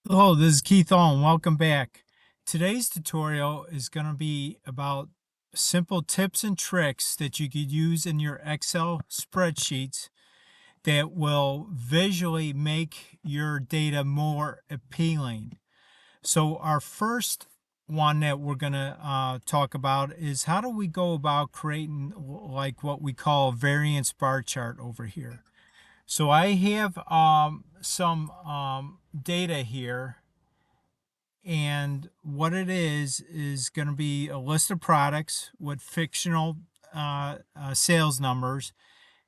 Hello, this is Keith Owen. Welcome back. Today's tutorial is going to be about simple tips and tricks that you could use in your Excel spreadsheets that will visually make your data more appealing. So our first one that we're going to talk about is how do we go about creating like what we call a variance bar chart over here. So I have some data here, and what it is going to be a list of products with fictional sales numbers,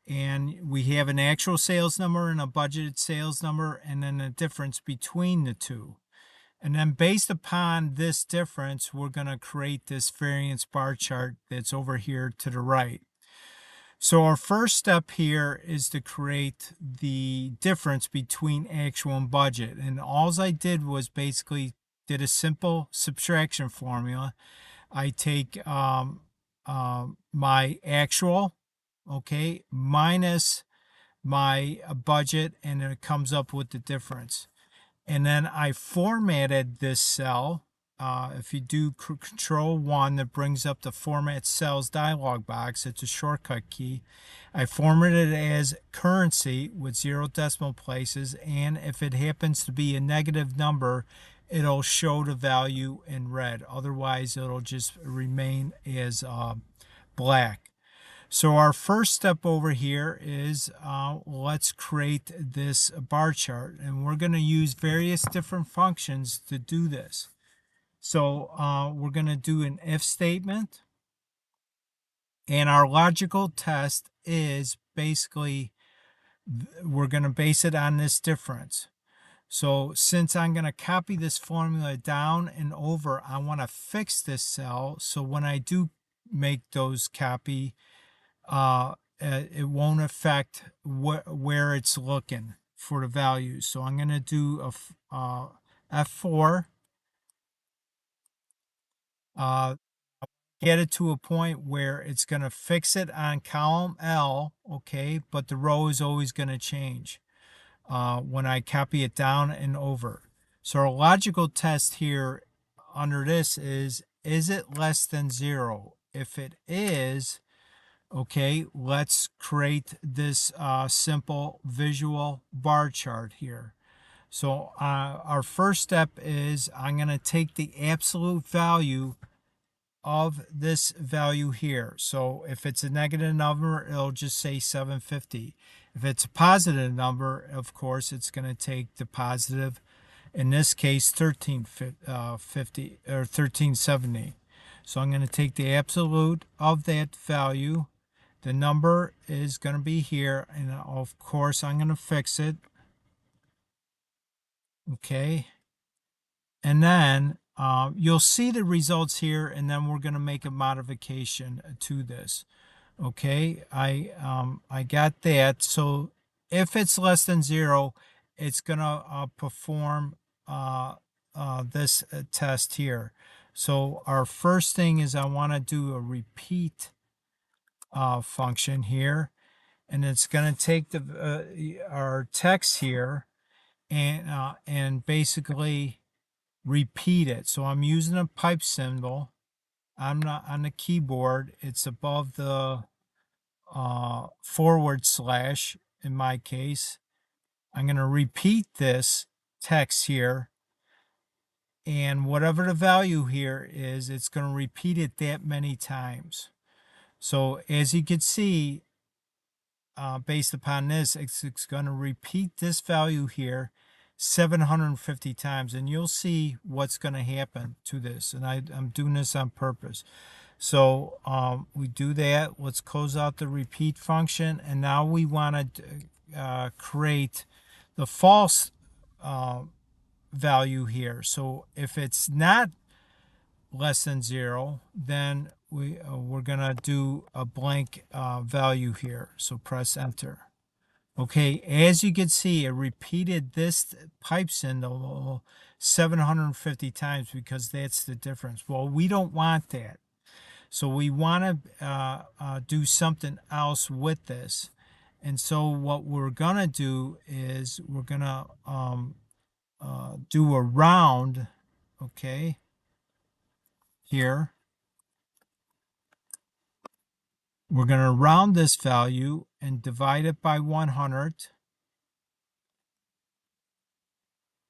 and we have an actual sales number and a budgeted sales number, and then a difference between the two. And then based upon this difference, we're going to create this variance bar chart that's over here to the right. So our first step here is to create the difference between actual and budget. And all I did was basically did a simple subtraction formula. I take my actual, okay, minus my budget, and it comes up with the difference. And then I formatted this cell. If you do Control 1, that brings up the Format Cells dialog box. It's a shortcut key. I formatted it as currency with 0 decimal places, and if it happens to be a negative number, it'll show the value in red. Otherwise, it'll just remain as black. So our first step over here is let's create this bar chart, and we're going to use various different functions to do this. So we're going to do an if statement, and our logical test is basically we're going to base it on this difference. So since I'm going to copy this formula down and over, I want to fix this cell so when I do make those copy, it won't affect where it's looking for the values. So I'm going to do a F4, get it to a point where it's going to fix it on column L, okay, but the row is always going to change when I copy it down and over. So our logical test here under this is it less than 0? If it is, okay, let's create this simple visual bar chart here. So our first step is I'm going to take the absolute value of this value here. So if it's a negative number, it'll just say 750. If it's a positive number, of course, it's going to take the positive, in this case, 1350 or 1370. So I'm going to take the absolute of that value. The number is going to be here, and of course I'm going to fix it. Okay, and then you'll see the results here, and then we're going to make a modification to this. Okay, I got that. So if it's less than 0, it's going to perform this test here. So our first thing is I want to do a repeat function here, and it's going to take our text here and basically repeat it. So I'm using a pipe symbol. I'm not on the keyboard. It's above the / in my case. I'm going to repeat this text here, and whatever the value here is, it's going to repeat it that many times. So as you can see, based upon this, it's going to repeat this value here 750 times, and you'll see what's going to happen to this. And I'm doing this on purpose. So we do that. Let's close out the repeat function, and now we want to create the false value here. So if it's not less than 0, then we're going to do a blank value here. So press enter. Okay, as you can see, it repeated this pipe symbol 750 times because that's the difference. Well, we don't want that. So we want to do something else with this. And so what we're going to do is we're going to do a round, okay, here. We're going to round this value and divide it by 100.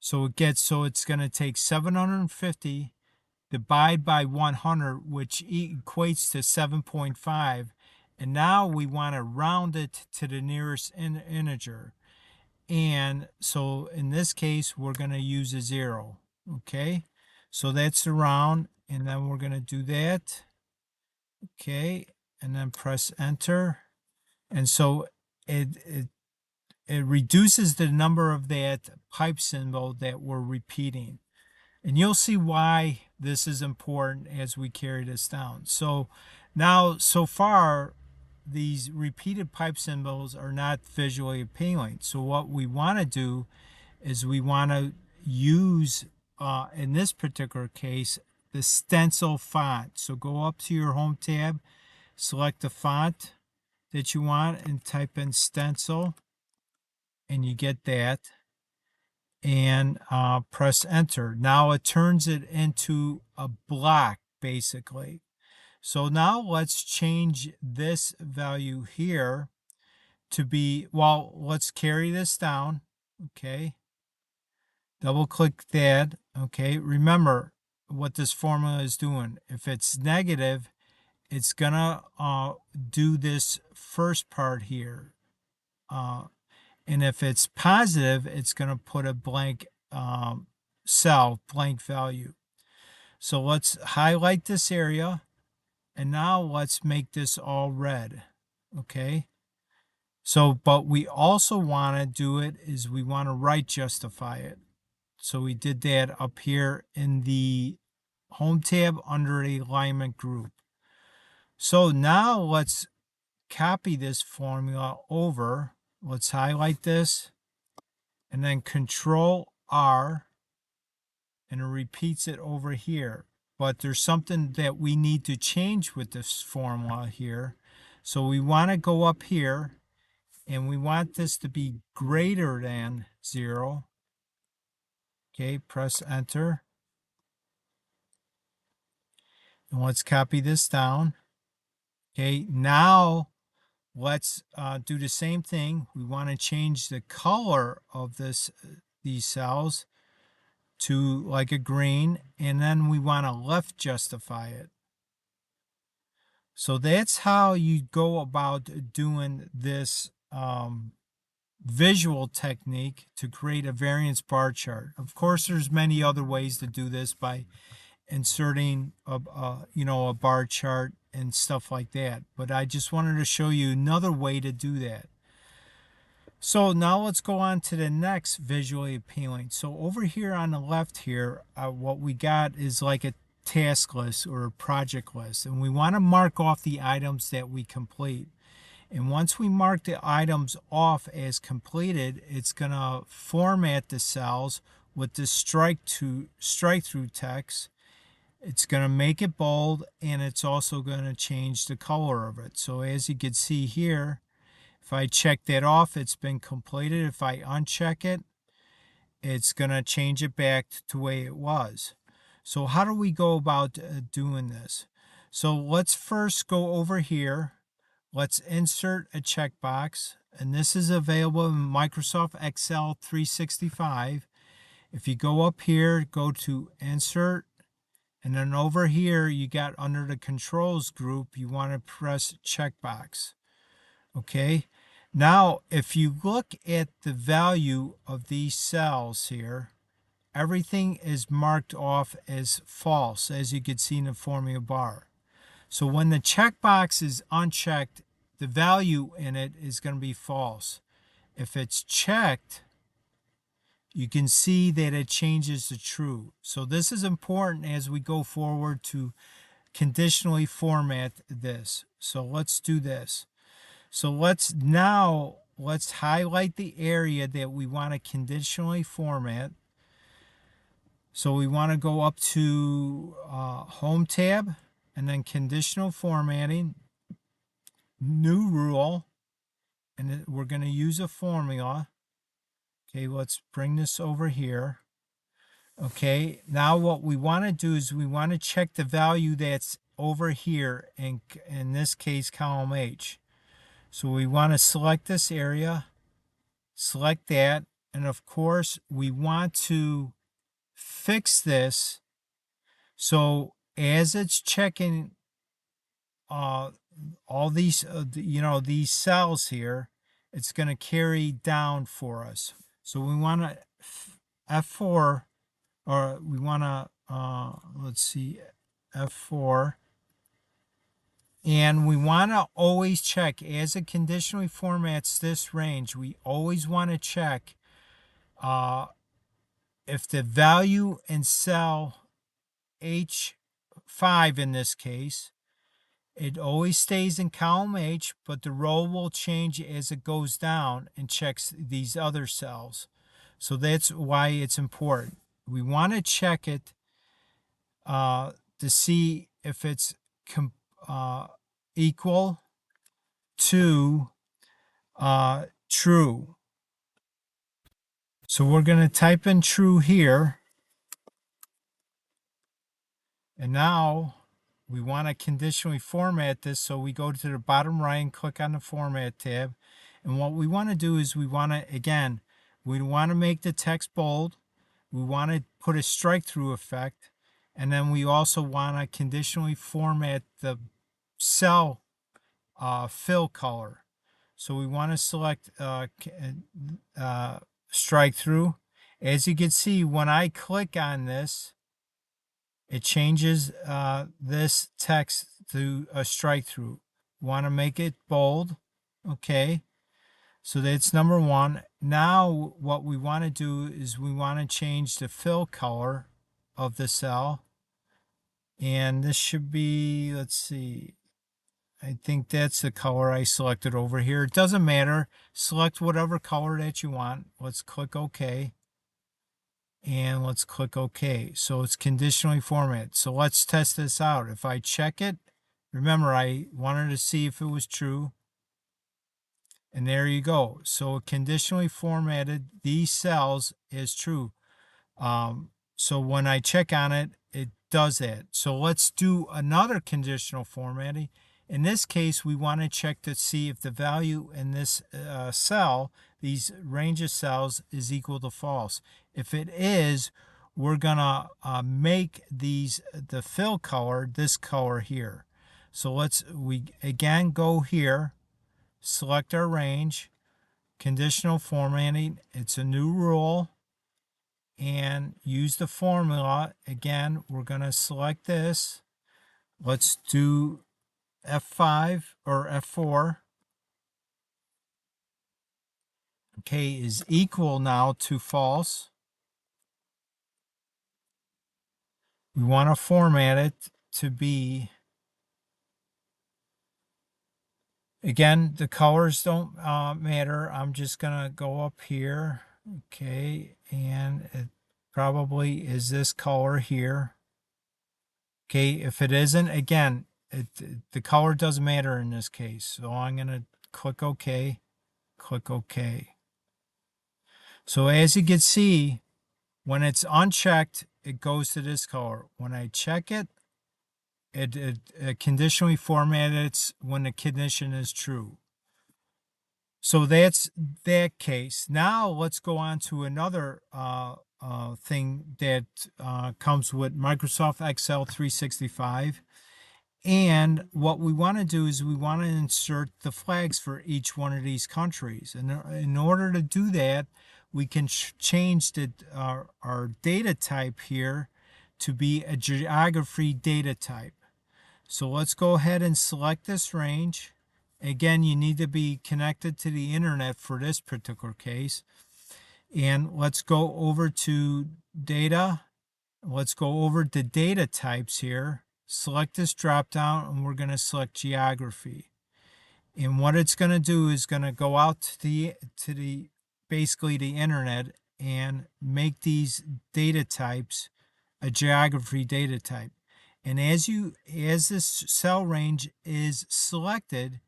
So it's going to take 750 divide by 100, which equates to 7.5. And now we want to round it to the nearest integer. And so in this case, we're going to use a 0. Okay, so that's the round, and then we're going to do that. Okay, and then press enter. And so it reduces the number of that pipe symbol that we're repeating. And you'll see why this is important as we carry this down. So now, so far, these repeated pipe symbols are not visually appealing. So what we want to do is we want to use, in this particular case, the stencil font. So go up to your home tab, select the font that you want, and type in stencil, and you get that. And press enter. Now it turns it into a block, basically. So now let's change this value here to be, well, let's carry this down. Okay, double click that. Okay, remember what this formula is doing. If it's negative, it's gonna do this first part here, and if it's positive, it's gonna put a blank cell, blank value. So let's highlight this area, and now let's make this all red. Okay, so but we also want to do it is we want to right justify it. So we did that up here in the home tab under the alignment group. So now let's copy this formula over. Let's highlight this and then Control R, and it repeats it over here. But there's something that we need to change with this formula here. So we want to go up here and we want this to be greater than 0. Okay, press enter. And let's copy this down. Okay, now let's do the same thing. We want to change the color of these cells to like a green, and then we want to left justify it. So that's how you go about doing this visual technique to create a variance bar chart. Of course, there's many other ways to do this by inserting a bar chart and stuff like that. But I just wanted to show you another way to do that. So now let's go on to the next visually appealing. So over here on the left here, what we got is like a task list or a project list. And we want to mark off the items that we complete. And once we mark the items off as completed, it's going to format the cells with the strike through text. It's going to make it bold, and it's also going to change the color of it. So as you can see here, if I check that off, it's been completed. If I uncheck it, it's going to change it back to the way it was. So how do we go about doing this? So let's first go over here. Let's insert a checkbox, and this is available in Microsoft Excel 365. If you go up here, go to Insert, and then over here you got under the Controls group, you want to press checkbox. Okay, now if you look at the value of these cells here, everything is marked off as false, as you can see in the formula bar. So when the checkbox is unchecked, the value in it is going to be false. If it's checked, you can see that it changes to true. So this is important as we go forward to conditionally format this. So let's do this. So let's highlight the area that we want to conditionally format. So we want to go up to Home tab, and then Conditional Formatting, New Rule, and we're going to use a formula. Okay, let's bring this over here. Okay, now what we want to do is we want to check the value that's over here, in this case column H. So we want to select this area, select that, and of course we want to fix this so as it's checking all these these cells here, it's going to carry down for us. So we want to F4, or we want to let's see, F4, and we want to always check as it conditionally formats this range. We always want to check if the value in cell H5 in this case, it always stays in column H, but the row will change as it goes down and checks these other cells. So that's why it's important. We want to check it to see if it's equal to true. So we're going to type in true here. And now we want to conditionally format this. So we go to the bottom right and click on the Format tab. And what we want to do is we want to make the text bold. We want to put a strike through effect. And then we also want to conditionally format the cell fill color. So we want to select strike through. As you can see, when I click on this, it changes this text to a strike through. Want to make it bold. Okay. So that's number one. Now what we want to do is we want to change the fill color of the cell. And this should be, let's see, I think that's the color I selected over here. It doesn't matter. Select whatever color that you want. Let's click OK. And let's click OK. So it's conditionally formatted. So let's test this out. If I check it, remember I wanted to see if it was true. And there you go. So it conditionally formatted these cells as true. So when I check on it, it does that. So let's do another conditional formatting. In this case, we want to check to see if the value in this cell, these range of cells, is equal to false. If it is, we're going to make the fill color this color here. So we again go here, select our range, conditional formatting. It's a new rule. And use the formula. Again, we're going to select this. Let's do F5 or F4. Okay, is equal now to false. We want to format it to be, again, the colors don't matter. I'm just going to go up here. Okay, and it probably is this color here. Okay, if it isn't, again, the color doesn't matter in this case. So I'm going to click OK, click OK. So as you can see, when it's unchecked, it goes to this color. When I check it, it conditionally formatted when the condition is true. So that's that case. Now let's go on to another thing that comes with Microsoft Excel 365. And what we want to do is we want to insert the flags for each one of these countries. And in order to do that, we can change our data type here to be a geography data type. So let's go ahead and select this range. Again, you need to be connected to the internet for this particular case. And let's go over to data. Let's go over to data types here. Select this drop down and we're going to select geography. And what it's going to do is going to go out to basically the internet and make these data types a geography data type. And as this cell range is selected,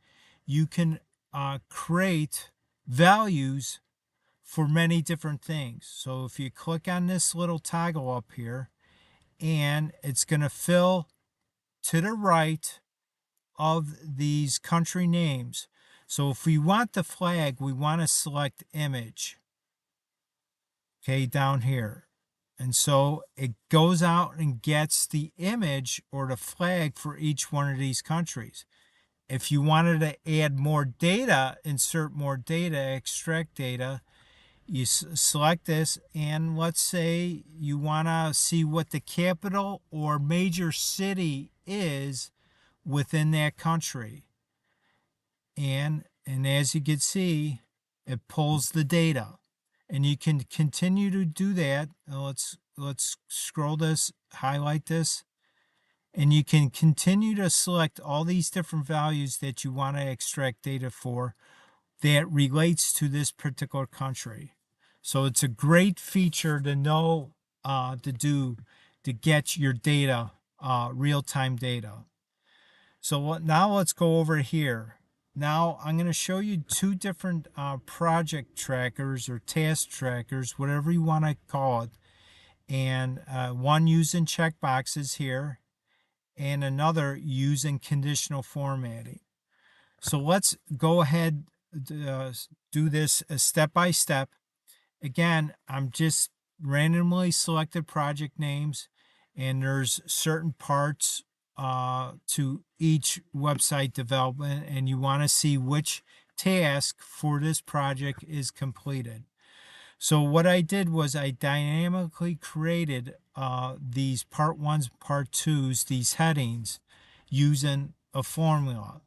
you can create values for many different things. So if you click on this little toggle up here, and it's going to fill to the right of these country names. So if we want the flag, we want to select image, okay, down here. And so it goes out and gets the image or the flag for each one of these countries. If you wanted to add more data, insert more data, extract data, you select this, and let's say you want to see what the capital or major city is within that country. And as you can see, it pulls the data. And you can continue to do that. Let's scroll this, highlight this, and you can continue to select all these different values that you want to extract data for that relates to this particular country. So it's a great feature to know to get your data, real-time data. So now let's go over here. Now I'm going to show you two different project trackers or task trackers, whatever you want to call it. And one using checkboxes here and another using conditional formatting. So let's go ahead do this step by step. Again, I'm just randomly selected project names, and there's certain parts to each website development, and you want to see which task for this project is completed. So what I did was I dynamically created these part ones, part twos, these headings using a formula.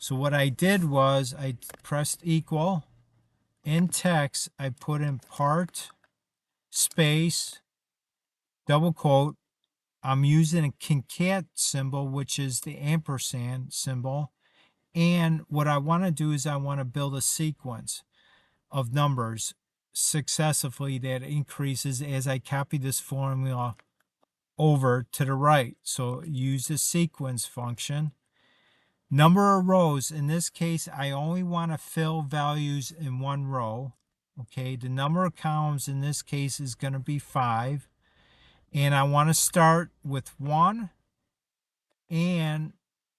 So what I did was I pressed equal. In text, I put in part, space, double quote. I'm using a concat symbol, which is the ampersand symbol. And what I want to do is I want to build a sequence of numbers successively that increases as I copy this formula over to the right. So use the sequence function. Number of rows, in this case, I only want to fill values in one row. Okay, the number of columns in this case is going to be 5. And I want to start with 1. And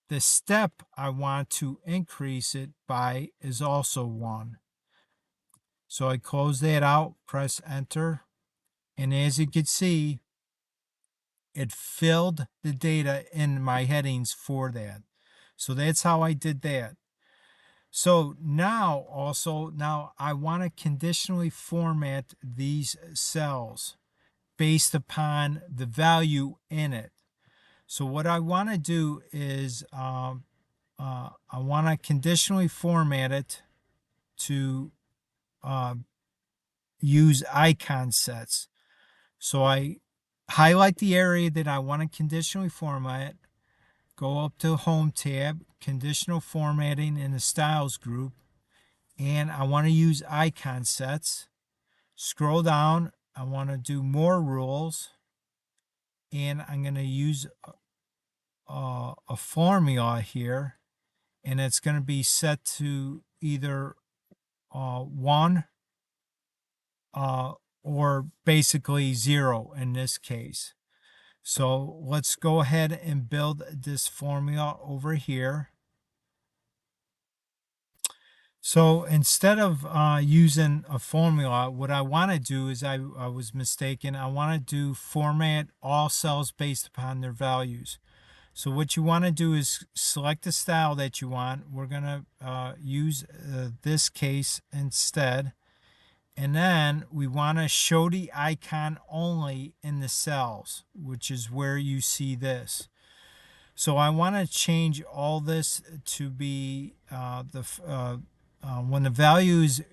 the step I want to increase it by is also 1. So I close that out, press enter. And as you can see, it filled the data in my headings for that. So that's how I did that. So now I want to conditionally format these cells based upon the value in it. So what I want to do is I want to conditionally format it to use icon sets. So I highlight the area that I want to conditionally format, go up to Home tab, Conditional Formatting in the Styles group, and I want to use icon sets. Scroll down, I want to do more rules, and I'm going to use a formula here, and it's going to be set to either 1 or basically 0 in this case. So let's go ahead and build this formula over here. So instead of using a formula, what I want to do is I was mistaken. I want to do format all cells based upon their values. So what you want to do is select the style that you want. We're going to use this case instead. And then we want to show the icon only in the cells, which is where you see this. So I want to change all this to be when the value is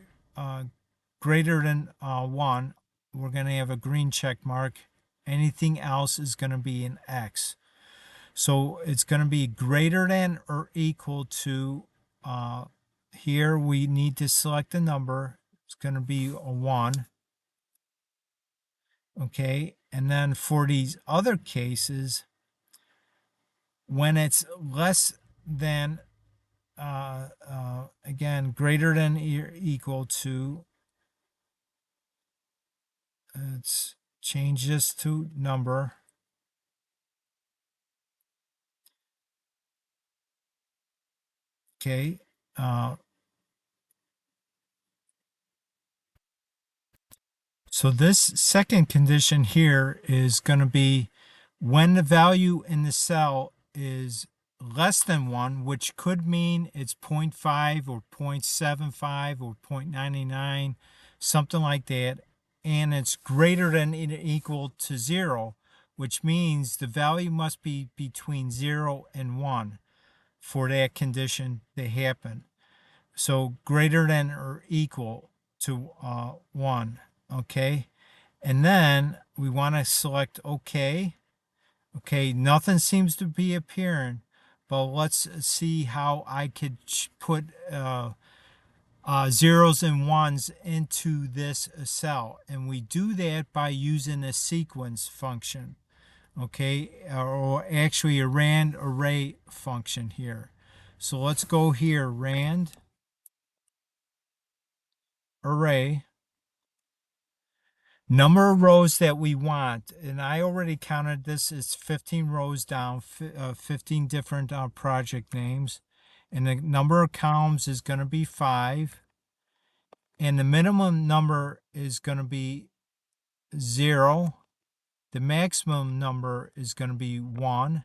greater than 1, we're going to have a green check mark. Anything else is going to be an X. So it's going to be greater than or equal to, here we need to select a number. It's going to be a 1. Okay, and then for these other cases, when it's less than, again, greater than or equal to, let's change this to number. Okay. So this second condition here is going to be when the value in the cell is less than 1, which could mean it's 0.5 or 0.75 or 0.99, something like that, and it's greater than or equal to 0, which means the value must be between 0 and 1 for that condition to happen. So greater than or equal to 1, okay? And then we want to select OK. Okay, nothing seems to be appearing, but let's see how I could put zeros and ones into this cell. And we do that by using a sequence function, okay, or actually a rand array function here. So let's go here, rand array, number of rows that we want, and I already counted this as 15 rows down, 15 different project names, and the number of columns is going to be 5, and the minimum number is going to be 0, the maximum number is going to be 1,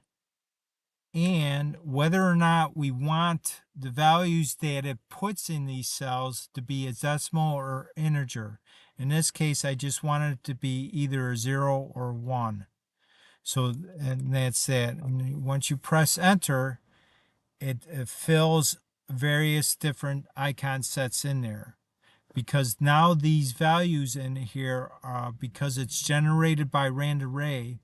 and whether or not we want the values that it puts in these cells to be a decimal or integer. In this case, I just want it to be either a 0 or 1. So, and that's that. And once you press enter, it fills various different icon sets in there. Because now these values in here, because it's generated by rand array,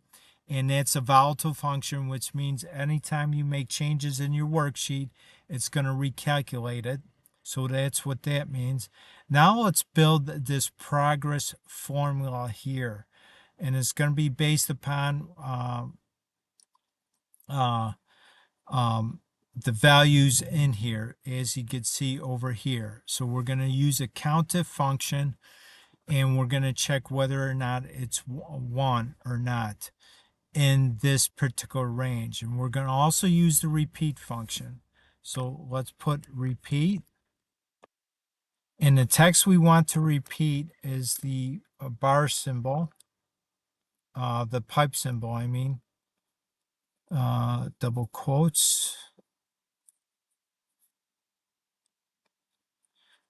and that's a volatile function, which means anytime you make changes in your worksheet, it's going to recalculate it. So that's what that means. Now let's build this progress formula here. And it's going to be based upon the values in here, as you can see over here. So we're going to use a countif function, and we're going to check whether or not it's 1 or not in this particular range. And we're going to also use the repeat function. So let's put repeat. And the text we want to repeat is the bar symbol, the pipe symbol, I mean, double quotes.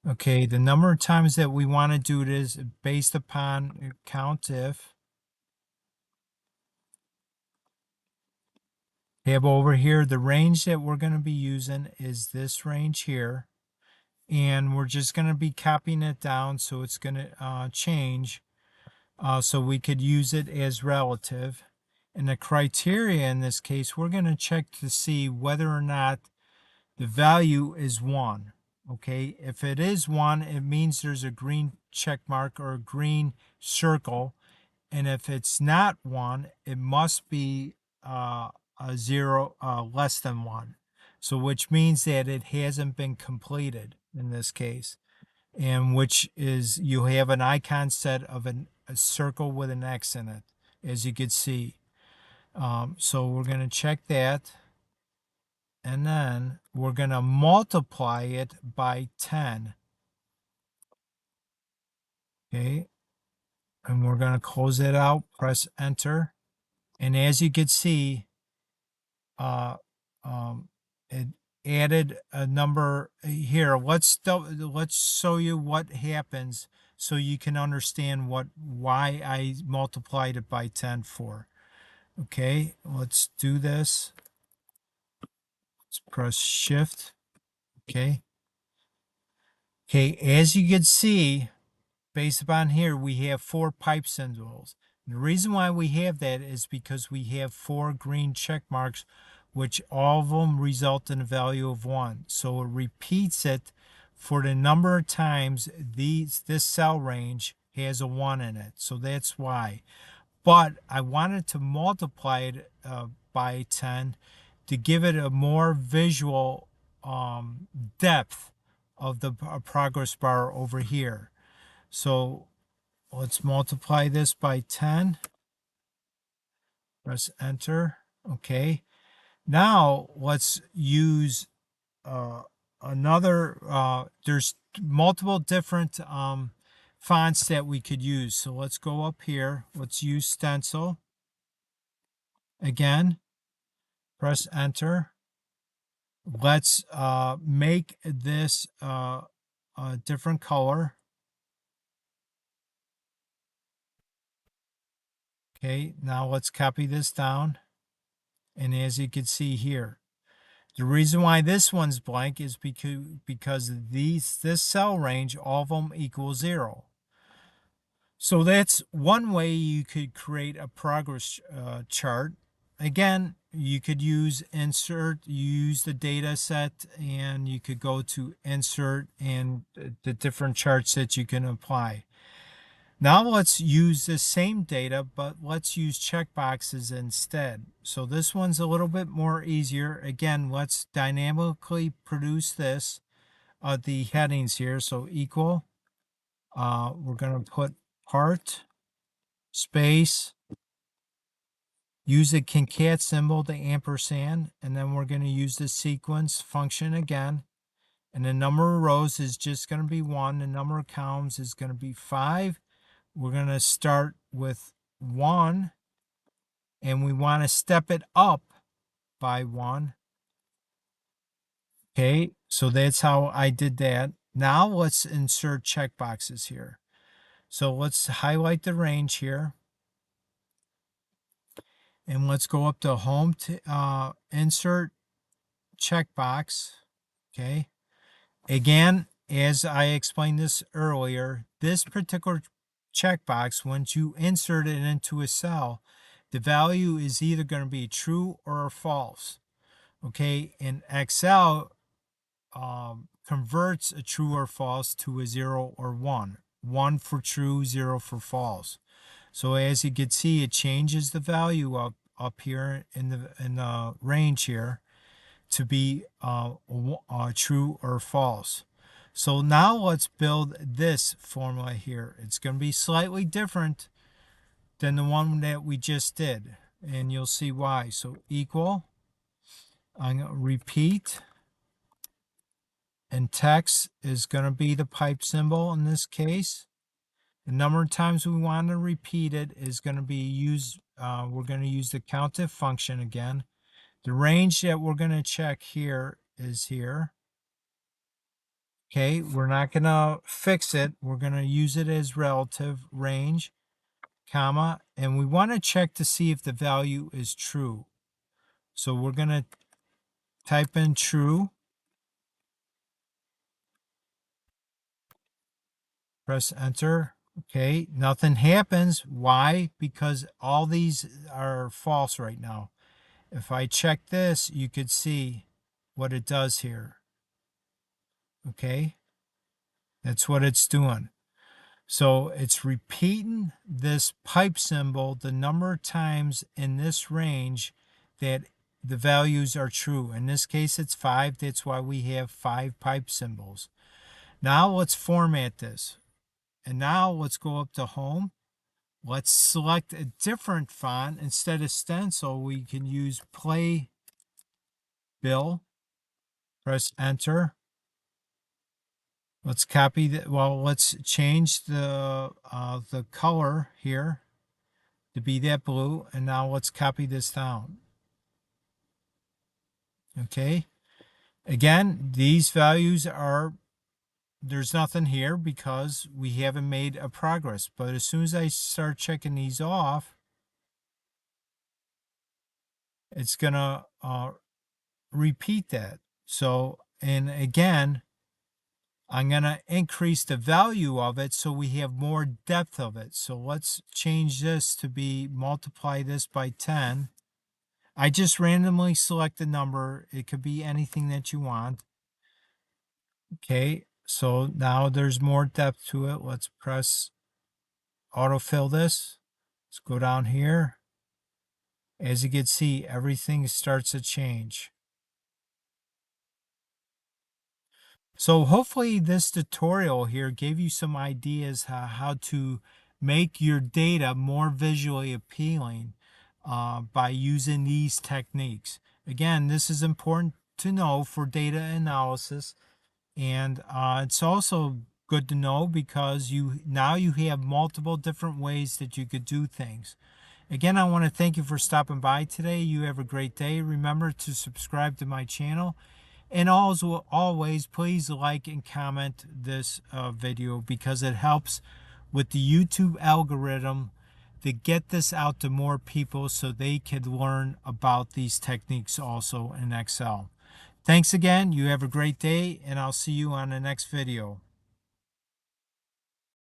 Okay, the number of times that we want to do this based upon countif. Have over here, the range that we're going to be using is this range here. And we're just going to be copying it down so it's going to change. So we could use it as relative. And the criteria in this case, we're going to check to see whether or not the value is 1. Okay, if it is 1, it means there's a green check mark or a green circle. And if it's not 1, it must be a 0 less than 1. So which means that it hasn't been completed in this case. And which is you have an icon set of a circle with an X in it, as you can see. So we're going to check that. And then we're going to multiply it by 10. Okay. And we're going to close it out, press enter. And as you can see, it added a number here. Let's show you what happens so you can understand why I multiplied it by 10 for. Okay, let's do this. Let's press shift. Okay. Okay, as you can see, based upon here, we have 4 pipe symbols. And the reason why we have that is because we have 4 green check marks, which all of them result in a value of 1. So it repeats it for the number of times this cell range has a 1 in it. So that's why. But I wanted to multiply it by 10 to give it a more visual depth of the progress bar over here. So let's multiply this by 10. Press enter. Okay. Now let's use there's multiple different fonts that we could use. So let's go up here. Let's use stencil. Again, press enter. Let's make this a different color. Okay, now let's copy this down. And as you can see here, the reason why this one's blank is because this cell range, all of them equal 0. So that's one way you could create a progress chart. Again, you could use insert, use the data set, and you could go to insert and the different charts that you can apply. Now let's use the same data, but let's use checkboxes instead. So this one's a little bit more easier. Again, let's dynamically produce this, the headings here. So equal, we're going to put part, space, use the concat symbol, the ampersand, and then we're going to use the sequence function again. And the number of rows is just going to be 1. The number of columns is going to be 5. We're going to start with 1, and we want to step it up by 1. Okay, so that's how I did that. Now let's insert checkboxes here. So let's highlight the range here. And let's go up to home to insert checkbox. Okay. Again, as I explained this earlier, this particular checkbox, once you insert it into a cell, the value is either going to be true or false. Okay. In Excel, converts a true or false to a 0 or 1. 1 for true, 0 for false. So as you can see, it changes the value up here in the range here to be true or false. So now let's build this formula here. It's going to be slightly different than the one that we just did, and you'll see why. So equal, I'm going to repeat, and text is going to be the pipe symbol in this case. The number of times we want to repeat it is going to be we're going to use the countif function again. The range that we're going to check here is here. Okay, we're not going to fix it. We're going to use it as relative range, comma, and we want to check to see if the value is true. So we're going to type in true, press enter. Okay, nothing happens. Why? Because all these are false right now. If I check this, you could see what it does here. Okay, that's what it's doing. So it's repeating this pipe symbol the number of times in this range that the values are true. In this case, it's 5. That's why we have 5 pipe symbols. Now let's format this. And now let's go up to home. Let's select a different font. Instead of stencil, we can use Playbill. Press enter. Let's copy that. Well, let's change the color here to be that blue. And now let's copy this down. Okay. Again, these values there's nothing here because we haven't made a progress. But as soon as I start checking these off, it's going to repeat that. So, and again, I'm going to increase the value of it so we have more depth of it. So let's change this to be multiply this by 10. I just randomly select the number. It could be anything that you want. Okay, so now there's more depth to it. Let's press autofill this. Let's go down here. As you can see, everything starts to change. So hopefully this tutorial here gave you some ideas how to make your data more visually appealing by using these techniques. Again, this is important to know for data analysis, and it's also good to know because you have multiple different ways that you could do things. Again, I want to thank you for stopping by today. You have a great day. Remember to subscribe to my channel. And also, always, please like and comment this video because it helps with the YouTube algorithm to get this out to more people so they could learn about these techniques also in Excel. Thanks again. You have a great day, and I'll see you on the next video.